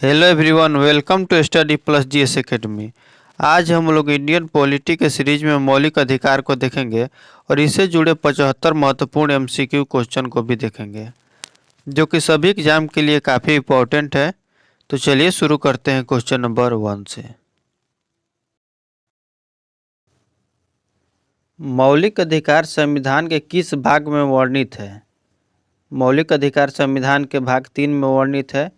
Hello everyone, welcome to study plus GS academy. आज हम लोग इंडियन पॉलिटी के सीरीज में मौलिक अधिकार को देखेंगे और इससे जुड़े 75 महत्वपूर्ण एमसीक्यू क्वेश्चन को भी देखेंगे जो कि सभी एग्जाम के लिए काफ़ी इम्पोर्टेंट है। तो चलिए शुरू करते हैं क्वेश्चन नंबर 1 से। मौलिक अधिकार संविधान के किस भाग में वर्णित है? मौलिक अधिकार संविधान के भाग 3 में वर्णित है।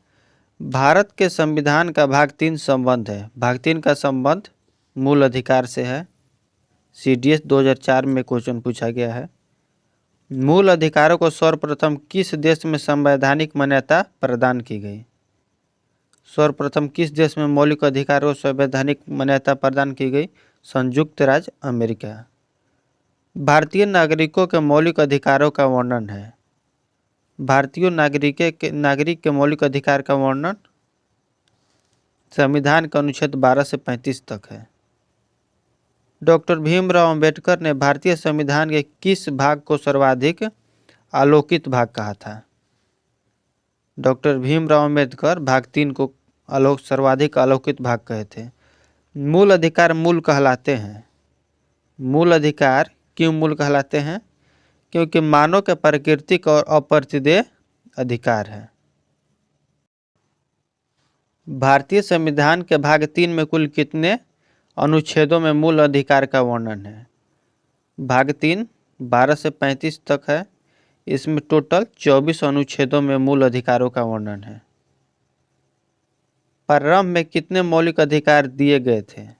भारत के संविधान का भाग 3 संबंध है। भाग 3 का संबंध मूल अधिकार से है। सीडीएस 2004 में क्वेश्चन पूछा गया है। मूल अधिकारों को सर्वप्रथम किस देश में संवैधानिक मान्यता प्रदान की गई? सर्वप्रथम किस देश में मौलिक अधिकारों को संवैधानिक मान्यता प्रदान की गई? संयुक्त राज्य अमेरिका। भारतीय नागरिकों के मौलिक अधिकारों का वर्णन है। भारतीय नागरिक के मौलिक अधिकार का वर्णन संविधान का अनुच्छेद 12 से 35 तक है। डॉक्टर भीमराव अंबेडकर ने भारतीय संविधान के किस भाग को सर्वाधिक आलोकित भाग कहा था? डॉक्टर भीमराव अंबेडकर भाग 3 को सर्वाधिक आलोकित भाग कहे थे। मूल अधिकार मूल कहलाते हैं। मूल अधिकार क्यों मूल कहलाते हैं? क्योंकि मानव के प्राकृतिक और अप्रतिदेय अधिकार है। भारतीय संविधान के भाग 3 में कुल कितने अनुच्छेदों में मूल अधिकार का वर्णन है? भाग 3 12 से 35 तक है। इसमें टोटल 24 अनुच्छेदों में मूल अधिकारों का वर्णन है। प्रारंभ में कितने मौलिक अधिकार दिए गए थे?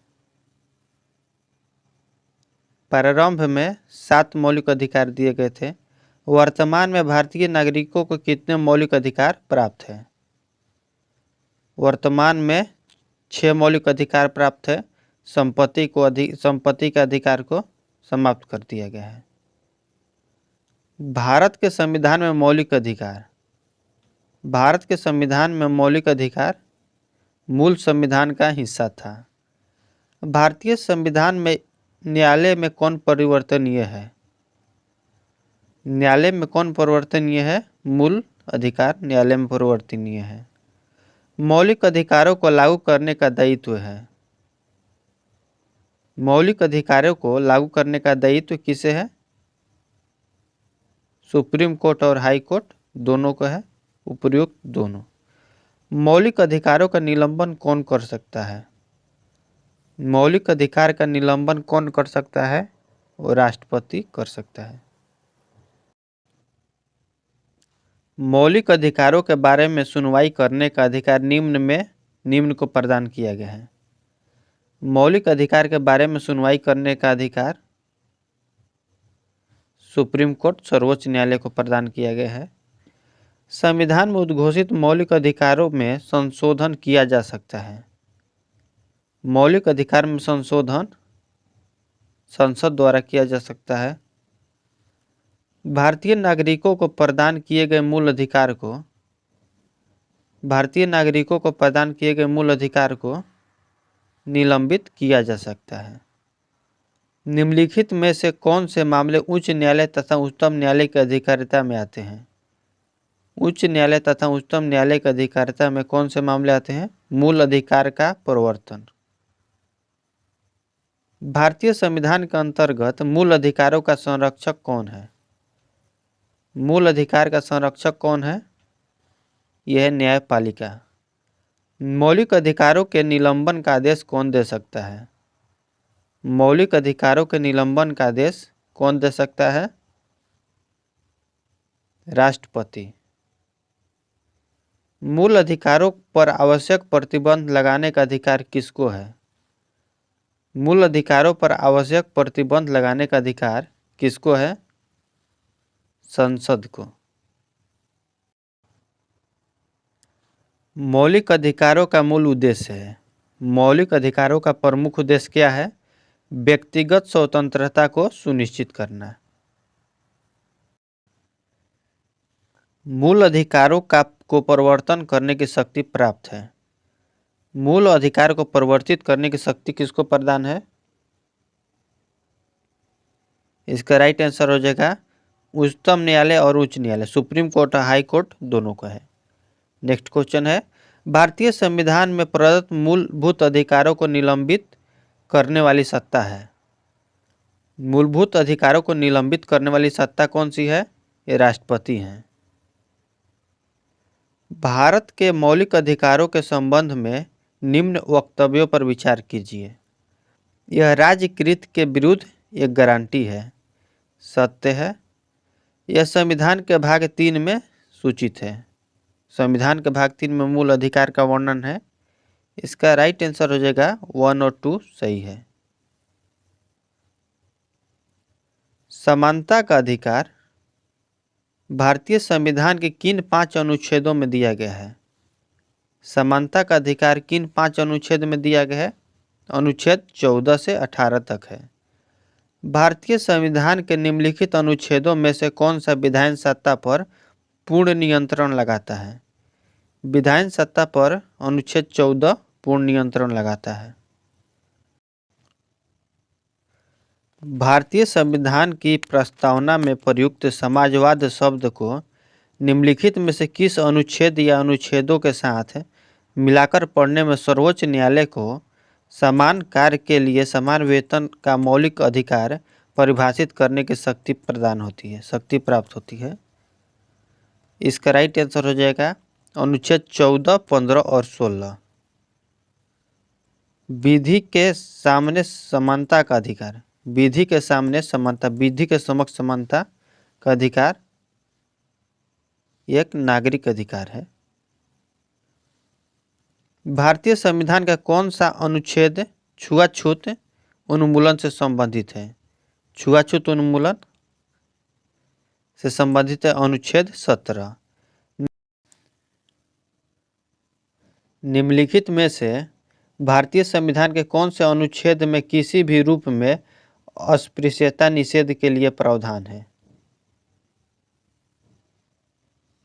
प्रारंभ में 7 मौलिक अधिकार दिए गए थे। वर्तमान में भारतीय नागरिकों को कितने मौलिक अधिकार प्राप्त है? वर्तमान में 6 मौलिक अधिकार प्राप्त है। संपत्ति के अधिकार को समाप्त कर दिया गया है। भारत के संविधान में मौलिक अधिकार। भारत के संविधान में मौलिक अधिकार मूल संविधान का हिस्सा था। भारतीय संविधान में न्यायालय में कौन परिवर्तनीय है? न्यायालय में कौन परिवर्तनीय है? मूल अधिकार न्यायालय में परिवर्तनीय है। मौलिक अधिकारों को लागू करने का दायित्व है। मौलिक अधिकारों को लागू करने का दायित्व किसे है? सुप्रीम कोर्ट और हाई कोर्ट दोनों को है। उपयुक्त दोनों। मौलिक अधिकारों का निलंबन कौन कर सकता है? मौलिक अधिकार का निलंबन कौन कर सकता है? वो राष्ट्रपति कर सकता है। मौलिक अधिकारों के बारे में सुनवाई करने का अधिकार निम्न को प्रदान किया गया है। मौलिक अधिकार के बारे में सुनवाई करने का अधिकार सुप्रीम कोर्ट सर्वोच्च न्यायालय को प्रदान किया गया है। संविधान में उद्घोषित मौलिक अधिकारों में संशोधन किया जा सकता है। मौलिक अधिकार में संशोधन संसद द्वारा किया जा सकता है। भारतीय नागरिकों को प्रदान किए गए मूल अधिकार को निलंबित किया जा सकता है। निम्नलिखित में से कौन से मामले उच्च न्यायालय तथा उच्चतम न्यायालय की अधिकारिता में आते हैं? उच्च न्यायालय तथा उच्चतम न्यायालय की अधिकारिता में कौन से मामले आते हैं? मूल अधिकार का प्रवर्तन। भारतीय संविधान के अंतर्गत मूल अधिकारों का संरक्षक कौन है? मूल अधिकार का संरक्षक कौन है? यह है न्यायपालिका। मौलिक अधिकारों के निलंबन का आदेश कौन दे सकता है? मौलिक अधिकारों के निलंबन का आदेश कौन दे सकता है? राष्ट्रपति। मूल अधिकारों पर आवश्यक प्रतिबंध लगाने का अधिकार किसको है? मूल अधिकारों पर आवश्यक प्रतिबंध लगाने का अधिकार किसको है? संसद को। मौलिक अधिकारों का मूल उद्देश्य है। मौलिक अधिकारों का प्रमुख उद्देश्य क्या है? व्यक्तिगत स्वतंत्रता को सुनिश्चित करना। मूल अधिकारों को परिवर्तन करने की शक्ति प्राप्त है। मूल अधिकार को परिवर्तित करने की शक्ति किसको प्रदान है? इसका राइट आंसर हो जाएगा उच्चतम न्यायालय और उच्च न्यायालय, सुप्रीम कोर्ट और हाई कोर्ट दोनों का है। नेक्स्ट क्वेश्चन है, भारतीय संविधान में प्रदत्त मूलभूत अधिकारों को निलंबित करने वाली सत्ता है। मूलभूत अधिकारों को निलंबित करने वाली सत्ता कौन सी है? ये राष्ट्रपति हैं। भारत के मौलिक अधिकारों के संबंध में निम्न वक्तव्यों पर विचार कीजिए। यह राज्यकृत के विरुद्ध एक गारंटी है, सत्य है। यह संविधान के भाग 3 में सूचित है। संविधान के भाग 3 में मूल अधिकार का वर्णन है। इसका राइट आंसर हो जाएगा 1 और 2 सही है। समानता का अधिकार भारतीय संविधान के किन 5 अनुच्छेदों में दिया गया है? समानता का अधिकार किन 5 अनुच्छेद में दिया गया है? अनुच्छेद 14 से 18 तक है। भारतीय संविधान के निम्नलिखित अनुच्छेदों में से कौन सा विधायन सत्ता पर पूर्ण नियंत्रण लगाता है? विधायन सत्ता पर अनुच्छेद 14 पूर्ण नियंत्रण लगाता है। भारतीय संविधान की प्रस्तावना में प्रयुक्त समाजवाद शब्द को निम्नलिखित में से किस अनुच्छेद या अनुच्छेदों के साथ मिलाकर पढ़ने में सर्वोच्च न्यायालय को समान कार्य के लिए समान वेतन का मौलिक अधिकार परिभाषित करने की शक्ति प्रदान होती है, शक्ति प्राप्त होती है? इसका राइट आंसर हो जाएगा अनुच्छेद 14, 15 और 16। विधि के सामने समानता का अधिकार, विधि के सामने समानता, विधि के समक्ष समानता का अधिकार एक नागरिक अधिकार है। भारतीय संविधान का कौन सा अनुच्छेद छुआछूत उन्मूलन से संबंधित है? छुआछूत उन्मूलन से संबंधित है अनुच्छेद 17। निम्नलिखित में से भारतीय संविधान के कौन से अनुच्छेद में किसी भी रूप में अस्पृश्यता निषेध के लिए प्रावधान है?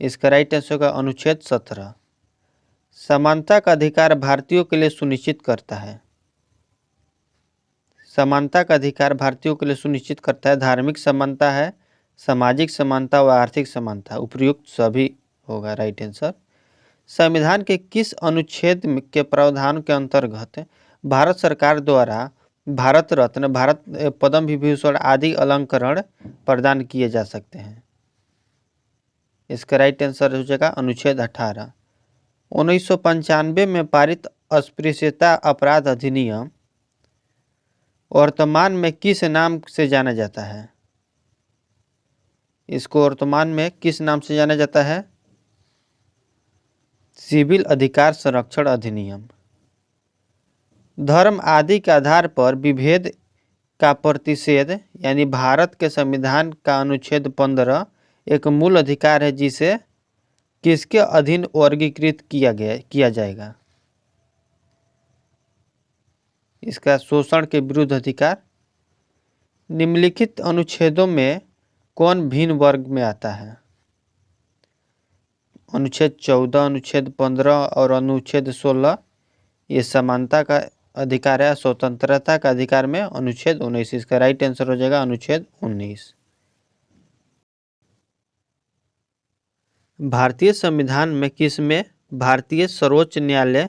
इसका राइट आंसर होगा अनुच्छेद 17। समानता का अधिकार भारतीयों के लिए सुनिश्चित करता है। समानता का अधिकार भारतीयों के लिए सुनिश्चित करता है धार्मिक समानता है, सामाजिक समानता व आर्थिक समानता, उपयुक्त सभी होगा राइट आंसर। संविधान के किस अनुच्छेद के प्रावधान के अंतर्गत भारत सरकार द्वारा भारत रत्न, भारत पद्म विभूषण आदि अलंकरण प्रदान किए जा सकते हैं? इसका राइट आंसर हो जाएगा अनुच्छेद 18। 1995 में पारित अस्पृश्यता अपराध अधिनियम वर्तमान में किस नाम से जाना जाता है? इसको वर्तमान में किस नाम से जाना जाता है? सिविल अधिकार संरक्षण अधिनियम। धर्म आदि के आधार पर विभेद का प्रतिषेध यानी भारत के संविधान का अनुच्छेद 15 एक मूल अधिकार है जिसे किसके अधीन वर्गीकृत किया जाएगा? इसका शोषण के विरुद्ध अधिकार। निम्नलिखित अनुच्छेदों में कौन भिन्न वर्ग में आता है? अनुच्छेद 14, अनुच्छेद 15 और अनुच्छेद 16 ये समानता का अधिकार है। स्वतंत्रता का अधिकार में अनुच्छेद 19। इसका राइट आंसर हो जाएगा अनुच्छेद 19। भारतीय संविधान में किस में भारतीय सर्वोच्च न्यायालय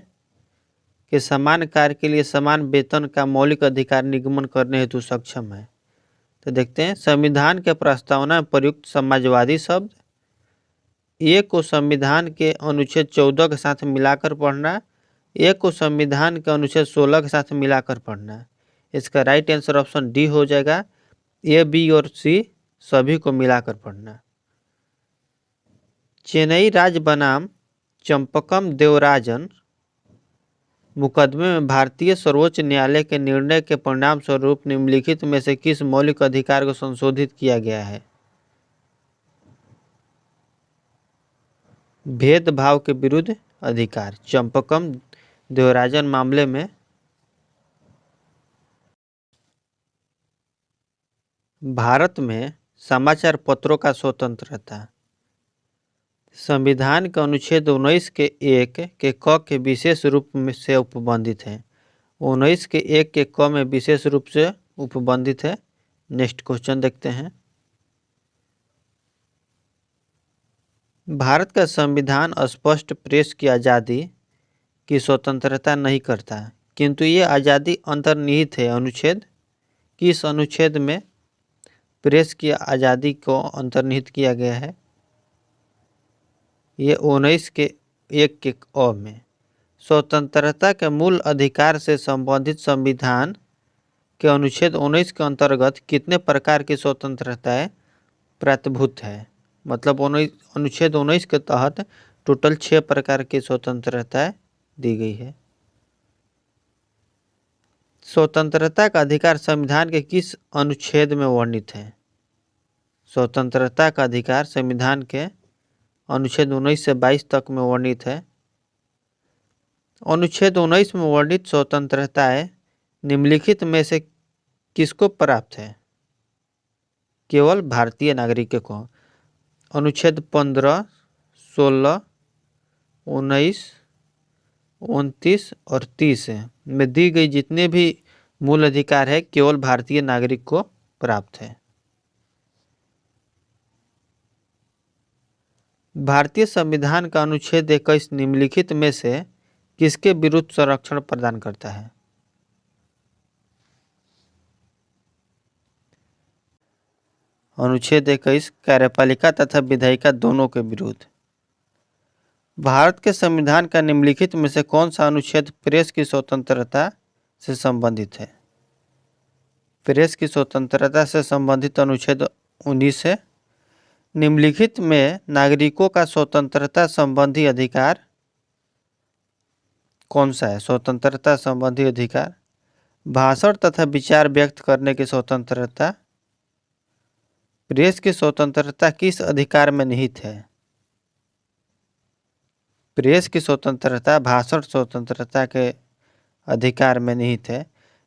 के समान कार्य के लिए समान वेतन का मौलिक अधिकार निगमन करने हेतु सक्षम है? तो देखते हैं, संविधान के प्रस्तावना में प्रयुक्त समाजवादी शब्द, एक को संविधान के अनुच्छेद 14 के साथ मिलाकर पढ़ना, एक को संविधान के अनुच्छेद 16 के साथ मिलाकर पढ़ना। इसका राइट आंसर ऑप्शन डी हो जाएगा, ए, बी और सी सभी को मिलाकर पढ़ना। चेन्नई राज्य बनाम चंपकम देवराजन मुकदमे में भारतीय सर्वोच्च न्यायालय के निर्णय के परिणाम स्वरूप निम्नलिखित में से किस मौलिक अधिकार को संशोधित किया गया है? भेदभाव के विरुद्ध अधिकार। चंपकम देवराजन मामले में भारत में समाचार पत्रों का स्वतंत्रता संविधान के अनुच्छेद 19 के 1 के क के विशेष रूप में से उपबंधित है। 19 के 1 के क में विशेष रूप से उपबंधित है। नेक्स्ट क्वेश्चन देखते हैं। भारत का संविधान स्पष्ट प्रेस की आज़ादी की स्वतंत्रता नहीं करता, किंतु ये आज़ादी अंतर्निहित है। अनुच्छेद, किस अनुच्छेद में प्रेस की आज़ादी को अंतर्निहित किया गया है? ये 19 के 1 के अ में। स्वतंत्रता के मूल अधिकार से संबंधित संविधान के अनुच्छेद 19 के अंतर्गत कितने प्रकार की स्वतंत्रताएं प्राप्तभूत है? मतलब अनुच्छेद 19 के तहत टोटल 6 प्रकार की स्वतंत्रताएं दी गई है। स्वतंत्रता का अधिकार संविधान के किस अनुच्छेद में वर्णित है? स्वतंत्रता का अधिकार संविधान के अनुच्छेद 19 से 22 तक में वर्णित है। अनुच्छेद 19 में वर्णित स्वतंत्रताएं निम्नलिखित में से किसको प्राप्त है? केवल भारतीय नागरिकों को। अनुच्छेद 15, 16, 19, 29 और 30 में दी गई जितने भी मूल अधिकार है केवल भारतीय नागरिक को प्राप्त है। भारतीय संविधान का अनुच्छेद 21 निम्नलिखित में से किसके विरुद्ध संरक्षण प्रदान करता है? अनुच्छेद 21 कार्यपालिका तथा विधायिका दोनों के विरुद्ध। भारत के संविधान का निम्नलिखित में से कौन सा अनुच्छेद प्रेस की स्वतंत्रता से संबंधित है? प्रेस की स्वतंत्रता से संबंधित अनुच्छेद 19 है। निम्नलिखित में नागरिकों का स्वतंत्रता संबंधी अधिकार कौन सा है? स्वतंत्रता संबंधी अधिकार, भाषण तथा विचार व्यक्त करने की स्वतंत्रता। प्रेस की स्वतंत्रता किस अधिकार में निहित है? प्रेस की स्वतंत्रता भाषण स्वतंत्रता के अधिकार में निहित है।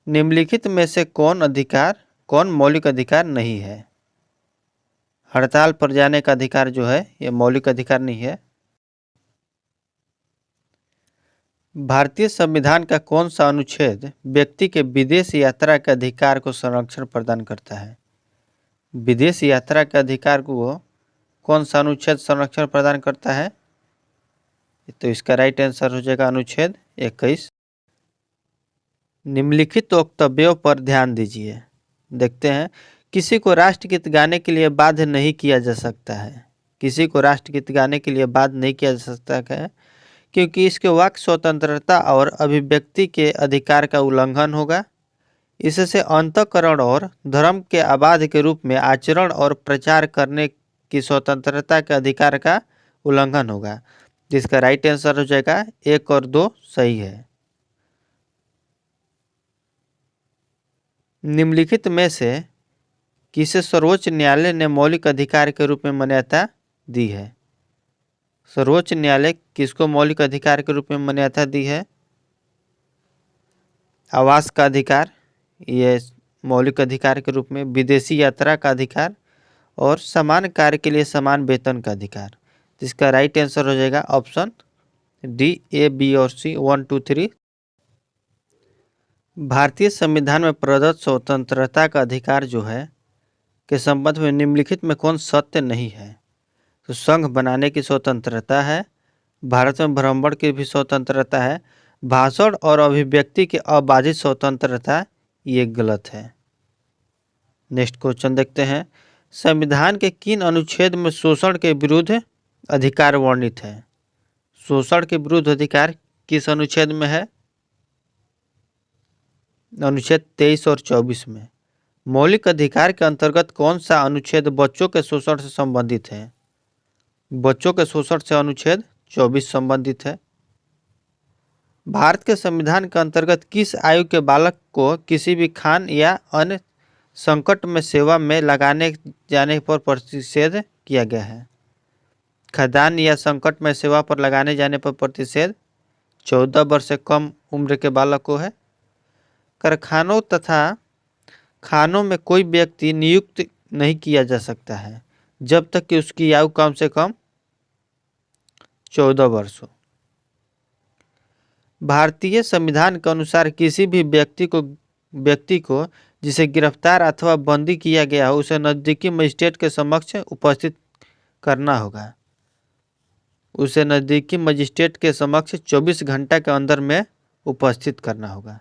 निम्नलिखित में से कौन मौलिक अधिकार नहीं है? हड़ताल पर जाने का अधिकार जो है ये मौलिक अधिकार नहीं है। भारतीय संविधान का कौन सा अनुच्छेद व्यक्ति के विदेश यात्रा के अधिकार को संरक्षण प्रदान करता है? विदेश यात्रा के अधिकार को कौन सा अनुच्छेद संरक्षण प्रदान करता है? तो इसका राइट आंसर हो जाएगा अनुच्छेद 21। निम्नलिखित वक्तव्यों पर ध्यान दीजिए। देखते हैं। किसी को राष्ट्रगीत गाने के लिए बाध्य नहीं किया जा सकता है। किसी को राष्ट्रगीत गाने के लिए बाध्य नहीं किया जा सकता है क्योंकि इसके वाक स्वतंत्रता और अभिव्यक्ति के अधिकार का उल्लंघन होगा। इससे अंतःकरण और धर्म के आबाद के रूप में आचरण और प्रचार करने की स्वतंत्रता के अधिकार का उल्लंघन होगा। जिसका राइट आंसर हो जाएगा 1 और 2 सही है। निम्नलिखित में से किसे सर्वोच्च न्यायालय ने मौलिक अधिकार के रूप में मान्यता दी है? सर्वोच्च न्यायालय किसको मौलिक अधिकार के रूप में मान्यता दी है? आवास का अधिकार, ये मौलिक अधिकार के रूप में, विदेशी यात्रा का अधिकार और समान कार्य के लिए समान वेतन का अधिकार। जिसका राइट आंसर हो जाएगा ऑप्शन डी, ए, बी और सी, 1, 2, 3। भारतीय संविधान में प्रदत्त स्वतंत्रता का अधिकार जो है के संबंध में निम्नलिखित में कौन सत्य नहीं है? तो संघ बनाने की स्वतंत्रता है, भारत में भ्रमण की भी स्वतंत्रता है, भाषण और अभिव्यक्ति की अबाधित स्वतंत्रता ये गलत है। नेक्स्ट क्वेश्चन देखते हैं। संविधान के किन अनुच्छेद में शोषण के विरुद्ध अधिकार वर्णित है? शोषण के विरुद्ध अधिकार किस अनुच्छेद में है? अनुच्छेद 23 और 24 में। मौलिक अधिकार के अंतर्गत कौन सा अनुच्छेद बच्चों के शोषण से संबंधित है? बच्चों के शोषण से अनुच्छेद 24 संबंधित है। भारत के संविधान के अंतर्गत किस आयु के बालक को किसी भी खान या अन्य संकट में सेवा में लगाने जाने पर प्रतिषेध किया गया है? खदान या संकट में सेवा पर लगाने जाने पर प्रतिषेध 14 वर्ष से कम उम्र के बालक को है। कारखानों तथा खानों में कोई व्यक्ति नियुक्त नहीं किया जा सकता है जब तक कि उसकी आयु कम से कम 14 वर्ष हो। भारतीय संविधान के अनुसार किसी भी व्यक्ति को जिसे गिरफ्तार अथवा बंदी किया गया हो उसे नजदीकी मजिस्ट्रेट के समक्ष उपस्थित करना होगा। उसे नज़दीकी मजिस्ट्रेट के समक्ष 24 घंटा के अंदर में उपस्थित करना होगा।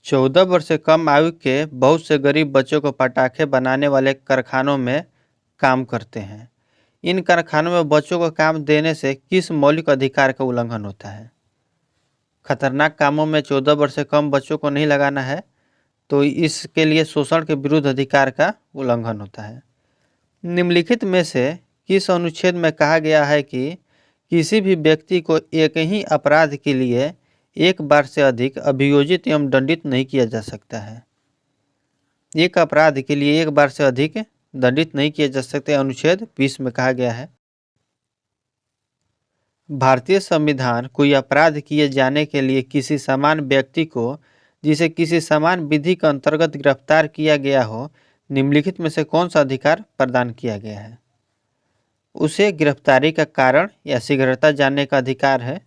14 वर्ष से कम आयु के बहुत से गरीब बच्चों को पटाखे बनाने वाले कारखानों में काम करते हैं। इन कारखानों में बच्चों को काम देने से किस मौलिक अधिकार का उल्लंघन होता है? खतरनाक कामों में 14 वर्ष से कम बच्चों को नहीं लगाना है, तो इसके लिए शोषण के विरुद्ध अधिकार का उल्लंघन होता है। निम्नलिखित में से किस अनुच्छेद में कहा गया है कि किसी भी व्यक्ति को एक ही अपराध के लिए एक बार से अधिक अभियोजित एवं दंडित नहीं किया जा सकता है? एक अपराध के लिए एक बार से अधिक दंडित नहीं किए जा सकते, अनुच्छेद 20 में कहा गया है। भारतीय संविधान कोई अपराध किए जाने के लिए किसी समान व्यक्ति को जिसे किसी समान विधि के अंतर्गत गिरफ्तार किया गया हो, निम्नलिखित में से कौन सा अधिकार प्रदान किया गया है? उसे गिरफ्तारी का कारण या शीघ्रता जानने का अधिकार है।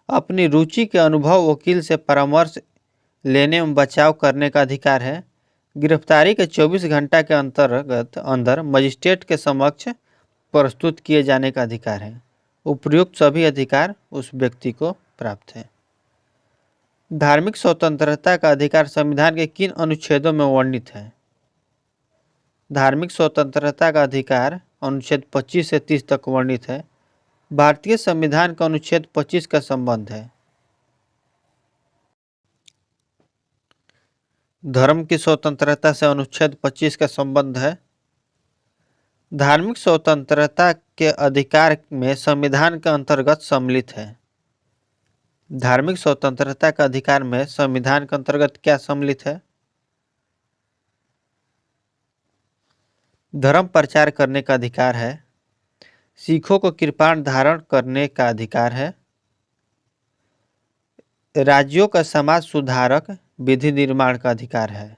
अपनी रुचि के अनुभव वकील से परामर्श लेने में बचाव करने का अधिकार है। गिरफ्तारी के 24 घंटा के अंदर मजिस्ट्रेट के समक्ष प्रस्तुत किए जाने का अधिकार है। उपयुक्त सभी अधिकार उस व्यक्ति को प्राप्त है। धार्मिक स्वतंत्रता का अधिकार संविधान के किन अनुच्छेदों में वर्णित है? धार्मिक स्वतंत्रता का अधिकार अनुच्छेद 25 से 30 तक वर्णित है। भारतीय संविधान का अनुच्छेद 25 का संबंध है। धर्म की स्वतंत्रता से अनुच्छेद 25 का संबंध है। धार्मिक स्वतंत्रता के अधिकार में संविधान के अंतर्गत सम्मिलित है। धार्मिक स्वतंत्रता का अधिकार में संविधान के अंतर्गत क्या सम्मिलित है? धर्म प्रचार करने का अधिकार है। सिखों को कृपाण धारण करने का अधिकार है। राज्यों का समाज सुधारक विधि निर्माण का अधिकार है।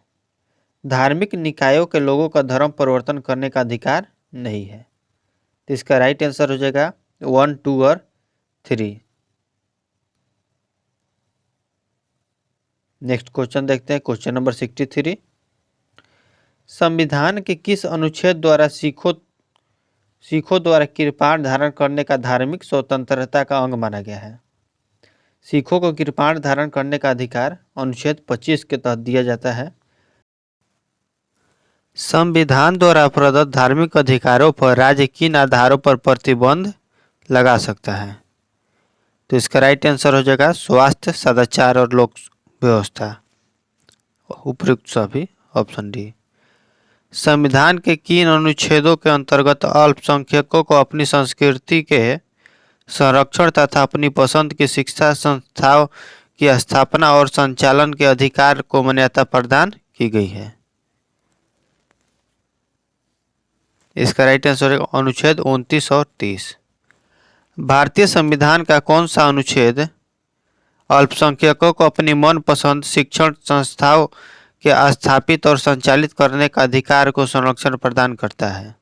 धार्मिक निकायों के लोगों का धर्म परिवर्तन करने का अधिकार नहीं है। तो इसका राइट आंसर हो जाएगा 1, 2 और 3। नेक्स्ट क्वेश्चन देखते हैं, क्वेश्चन नंबर 63। संविधान के किस अनुच्छेद द्वारा सिखों द्वारा कृपाण धारण करने का धार्मिक स्वतंत्रता का अंग माना गया है? सिखों को कृपाण धारण करने का अधिकार अनुच्छेद 25 के तहत दिया जाता है। संविधान द्वारा प्रदत्त धार्मिक अधिकारों पर राज्य किन आधारों पर प्रतिबंध लगा सकता है? तो इसका राइट आंसर हो जाएगा स्वास्थ्य, सदाचार और लोक व्यवस्था। उपयुक्त सभी, ऑप्शन डी। संविधान के किन अनुच्छेदों के अंतर्गत अल्पसंख्यकों को अपनी संस्कृति के संरक्षण तथा अपनी पसंद की शिक्षा संस्थाओं की स्थापना और संचालन के अधिकार को मान्यता प्रदान की गई है? इसका राइट आंसर है अनुच्छेद 29 और 30। भारतीय संविधान का कौन सा अनुच्छेद अल्पसंख्यकों को अपनी मनपसंद शिक्षण संस्थाओं के स्थापित और संचालित करने का अधिकार को संरक्षण प्रदान करता है?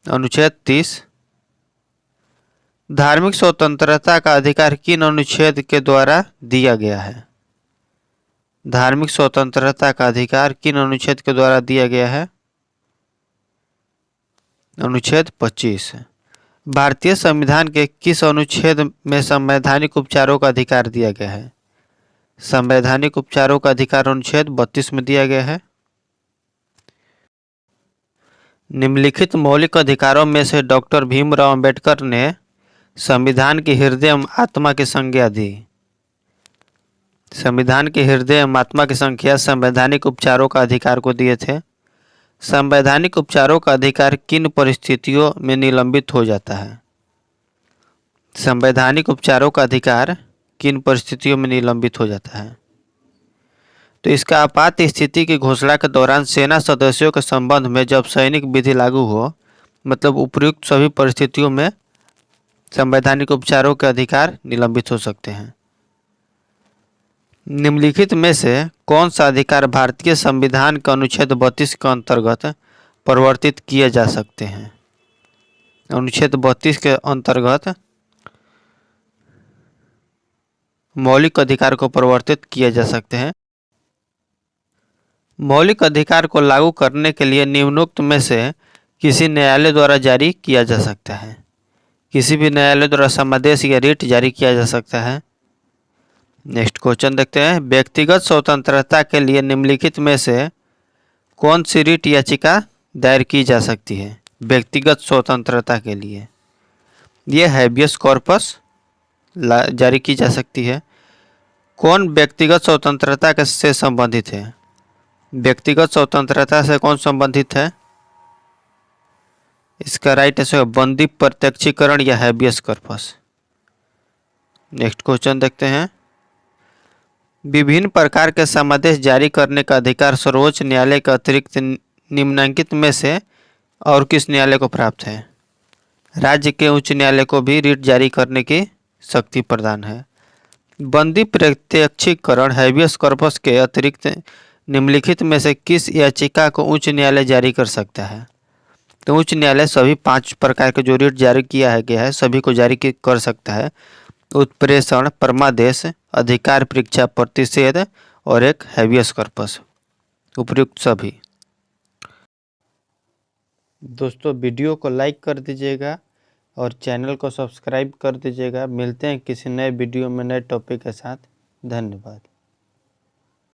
अनुच्छेद 30। धार्मिक स्वतंत्रता का अधिकार किन अनुच्छेद के द्वारा दिया गया है? धार्मिक स्वतंत्रता का अधिकार किन अनुच्छेद के द्वारा दिया गया है? अनुच्छेद 25। भारतीय संविधान के किस अनुच्छेद में संवैधानिक उपचारों का अधिकार दिया गया है? संवैधानिक उपचारों का अधिकार अनुच्छेद 32 में दिया गया है। निम्नलिखित मौलिक अधिकारों में से डॉक्टर भीमराव अंबेडकर ने संविधान की हृदय एवं आत्मा की संज्ञा दी। संविधान के हृदय एवं आत्मा की संख्या संवैधानिक उपचारों का अधिकार को दिए थे। संवैधानिक उपचारों का अधिकार किन परिस्थितियों में निलंबित हो जाता है? संवैधानिक उपचारों का अधिकार किन परिस्थितियों में निलंबित हो जाता है? तो इसका आपात स्थिति की घोषणा के दौरान सेना सदस्यों के संबंध में जब सैनिक विधि लागू हो, मतलब उपयुक्त सभी परिस्थितियों में संवैधानिक उपचारों के अधिकार निलंबित हो सकते हैं। निम्नलिखित में से कौन सा अधिकार भारतीय संविधान के अनुच्छेद 32 के अंतर्गत परिवर्तित किए जा सकते हैं? अनुच्छेद 32 के अंतर्गत मौलिक अधिकार को परिवर्तित किए जा सकते हैं। मौलिक अधिकार को लागू करने के लिए निम्नोक्त में से किसी न्यायालय द्वारा जारी किया जा सकता है। किसी भी न्यायालय द्वारा समादेश या रिट जारी किया जा सकता है। नेक्स्ट क्वेश्चन देखते हैं, व्यक्तिगत स्वतंत्रता के लिए निम्नलिखित में से कौन सी रिट याचिका दायर की जा सकती है? व्यक्तिगत स्वतंत्रता के लिए यह हैबियस कॉर्पस जारी की जा सकती है। कौन व्यक्तिगत स्वतंत्रता से संबंधित है? व्यक्तिगत स्वतंत्रता से कौन संबंधित है? इसका राइट आंसर है बंदी प्रत्यक्षीकरण या हैबियस कॉर्पस। नेक्स्ट क्वेश्चन देखते हैं, विभिन्न प्रकार के समादेश जारी करने का अधिकार सर्वोच्च न्यायालय के अतिरिक्त निम्नलिखित में से और किस न्यायालय को प्राप्त है? राज्य के उच्च न्यायालय को भी रिट जारी करने की शक्ति प्रदान है। बंदी प्रत्यक्षीकरण हैबियस कॉर्पस के अतिरिक्त निम्नलिखित में से किस याचिका को उच्च न्यायालय जारी कर सकता है? तो उच्च न्यायालय सभी 5 प्रकार के जो रिट जारी किया गया है सभी को जारी कर सकता है। उत्प्रेषण, परमादेश, अधिकार परीक्षा, प्रतिषेध और एक हैबियस कॉर्पस, उपयुक्त सभी। दोस्तों वीडियो को लाइक कर दीजिएगा और चैनल को सब्सक्राइब कर दीजिएगा। मिलते हैं किसी नए वीडियो में नए टॉपिक के साथ। धन्यवाद।